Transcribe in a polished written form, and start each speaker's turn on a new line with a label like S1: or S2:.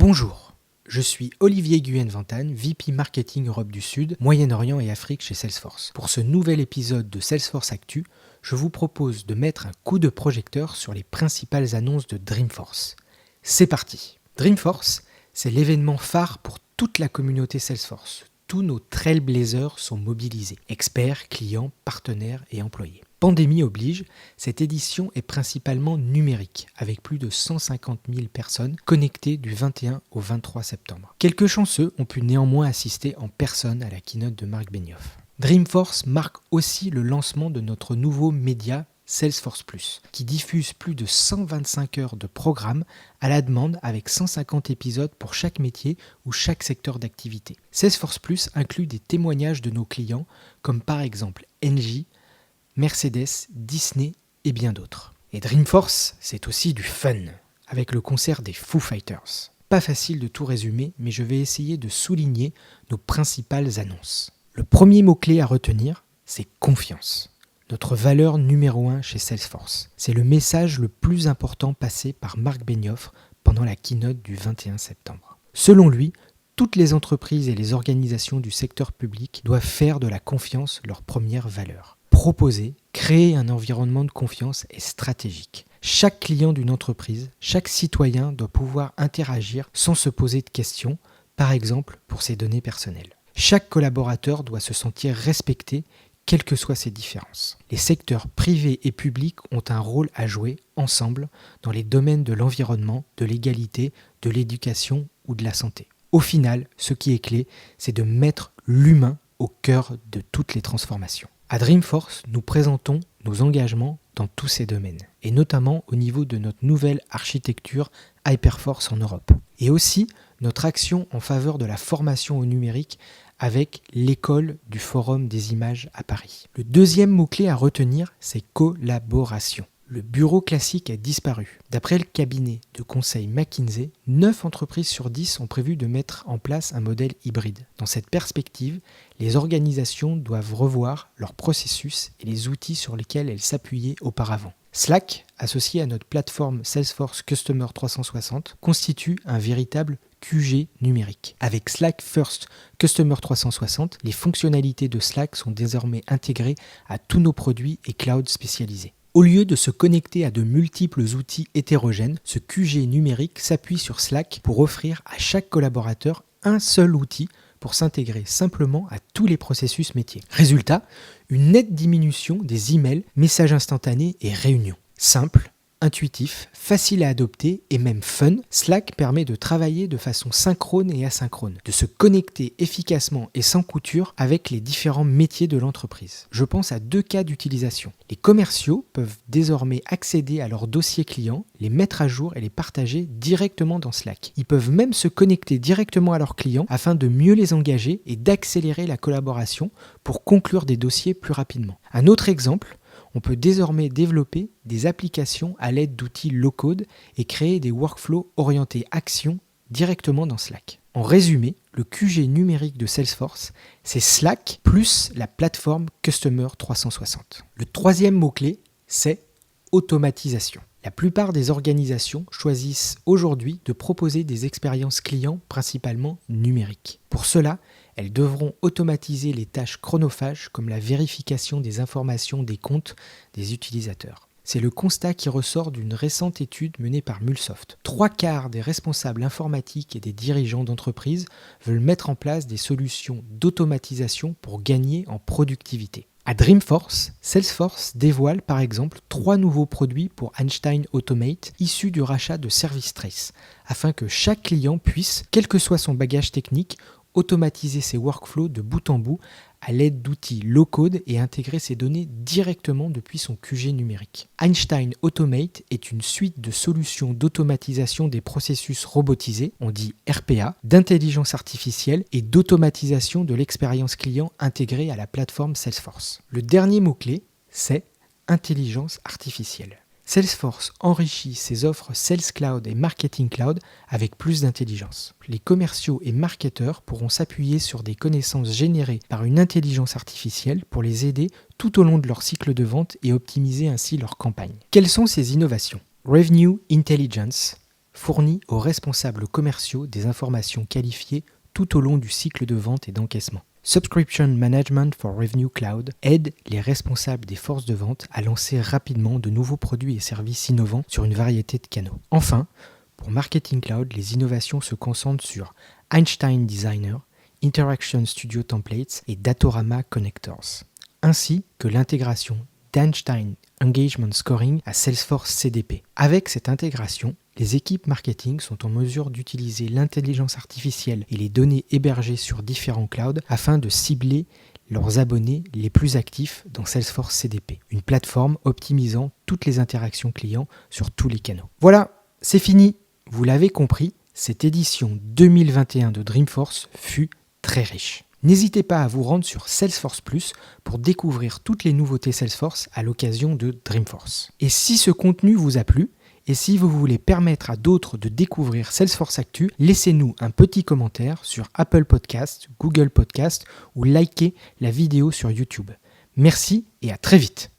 S1: Bonjour, je suis Olivier Guen-Vantan, VP Marketing Europe du Sud, Moyen-Orient et Afrique chez Salesforce. Pour ce nouvel épisode de Salesforce Actu, je vous propose de mettre un coup de projecteur sur les principales annonces de Dreamforce. C'est parti. Dreamforce, c'est l'événement phare pour toute la communauté Salesforce. Tous nos trailblazers sont mobilisés, experts, clients, partenaires et employés. Pandémie oblige, cette édition est principalement numérique, avec plus de 150 000 personnes connectées du 21 au 23 septembre. Quelques chanceux ont pu néanmoins assister en personne à la keynote de Marc Benioff. Dreamforce marque aussi le lancement de notre nouveau média Salesforce+, qui diffuse plus de 125 heures de programme à la demande avec 150 épisodes pour chaque métier ou chaque secteur d'activité. Salesforce+ inclut des témoignages de nos clients, comme par exemple Engie, Mercedes, Disney et bien d'autres. Et Dreamforce, c'est aussi du fun, avec le concert des Foo Fighters. Pas facile de tout résumer, mais je vais essayer de souligner nos principales annonces. Le premier mot-clé à retenir, c'est confiance. Notre valeur numéro 1 chez Salesforce. C'est le message le plus important passé par Marc Benioff pendant la keynote du 21 septembre. Selon lui, toutes les entreprises et les organisations du secteur public doivent faire de la confiance leur première valeur. Proposer, créer un environnement de confiance est stratégique. Chaque client d'une entreprise, chaque citoyen doit pouvoir interagir sans se poser de questions, par exemple pour ses données personnelles. Chaque collaborateur doit se sentir respecté, quelles que soient ses différences. Les secteurs privés et publics ont un rôle à jouer ensemble dans les domaines de l'environnement, de l'égalité, de l'éducation ou de la santé. Au final, ce qui est clé, c'est de mettre l'humain au cœur de toutes les transformations. À Dreamforce, nous présentons nos engagements dans tous ces domaines, et notamment au niveau de notre nouvelle architecture Hyperforce en Europe, et aussi notre action en faveur de la formation au numérique avec l'école du Forum des images à Paris. Le deuxième mot-clé à retenir, c'est collaboration. Le bureau classique a disparu. D'après le cabinet de conseil McKinsey, 9 entreprises sur 10 ont prévu de mettre en place un modèle hybride. Dans cette perspective, les organisations doivent revoir leurs processus et les outils sur lesquels elles s'appuyaient auparavant. Slack, associé à notre plateforme Salesforce Customer 360, constitue un véritable QG numérique. Avec Slack First Customer 360, les fonctionnalités de Slack sont désormais intégrées à tous nos produits et clouds spécialisés. Au lieu de se connecter à de multiples outils hétérogènes, ce QG numérique s'appuie sur Slack pour offrir à chaque collaborateur un seul outil pour s'intégrer simplement à tous les processus métiers. Résultat, une nette diminution des emails, messages instantanés et réunions. Simple, intuitif, facile à adopter et même fun, Slack permet de travailler de façon synchrone et asynchrone, de se connecter efficacement et sans couture avec les différents métiers de l'entreprise. Je pense à 2 cas d'utilisation. Les commerciaux peuvent désormais accéder à leurs dossiers clients, les mettre à jour et les partager directement dans Slack. Ils peuvent même se connecter directement à leurs clients afin de mieux les engager et d'accélérer la collaboration pour conclure des dossiers plus rapidement. Un autre exemple, on peut désormais développer des applications à l'aide d'outils low-code et créer des workflows orientés action directement dans Slack. En résumé, le QG numérique de Salesforce, c'est Slack plus la plateforme Customer 360. Le troisième mot-clé, c'est automatisation. La plupart des organisations choisissent aujourd'hui de proposer des expériences clients principalement numériques. Pour cela, elles devront automatiser les tâches chronophages comme la vérification des informations des comptes des utilisateurs. C'est le constat qui ressort d'une récente étude menée par Mulsoft. 3/4 des responsables informatiques et des dirigeants d'entreprises veulent mettre en place des solutions d'automatisation pour gagner en productivité. À Dreamforce, Salesforce dévoile par exemple 3 nouveaux produits pour Einstein Automate issus du rachat de Service Trace, afin que chaque client puisse, quel que soit son bagage technique, automatiser ses workflows de bout en bout à l'aide d'outils low-code et intégrer ses données directement depuis son QG numérique. Einstein Automate est une suite de solutions d'automatisation des processus robotisés, on dit RPA, d'intelligence artificielle et d'automatisation de l'expérience client intégrée à la plateforme Salesforce. Le dernier mot-clé, c'est intelligence artificielle. Salesforce enrichit ses offres Sales Cloud et Marketing Cloud avec plus d'intelligence. Les commerciaux et marketeurs pourront s'appuyer sur des connaissances générées par une intelligence artificielle pour les aider tout au long de leur cycle de vente et optimiser ainsi leur campagne. Quelles sont ces innovations ? Revenue Intelligence, fournit aux responsables commerciaux des informations qualifiées tout au long du cycle de vente et d'encaissement. Subscription Management for Revenue Cloud aide les responsables des forces de vente à lancer rapidement de nouveaux produits et services innovants sur une variété de canaux. Enfin, pour Marketing Cloud, les innovations se concentrent sur Einstein Designer, Interaction Studio Templates et Datorama Connectors, ainsi que l'intégration d'Einstein Engagement Scoring à Salesforce CDP. Avec cette intégration, les équipes marketing sont en mesure d'utiliser l'intelligence artificielle et les données hébergées sur différents clouds afin de cibler leurs abonnés les plus actifs dans Salesforce CDP, une plateforme optimisant toutes les interactions clients sur tous les canaux. Voilà, c'est fini. Vous l'avez compris, cette édition 2021 de Dreamforce fut très riche. N'hésitez pas à vous rendre sur Salesforce Plus pour découvrir toutes les nouveautés Salesforce à l'occasion de Dreamforce. Et si ce contenu vous a plu, et si vous voulez permettre à d'autres de découvrir Salesforce Actu, laissez-nous un petit commentaire sur Apple Podcasts, Google Podcasts ou likez la vidéo sur YouTube. Merci et à très vite.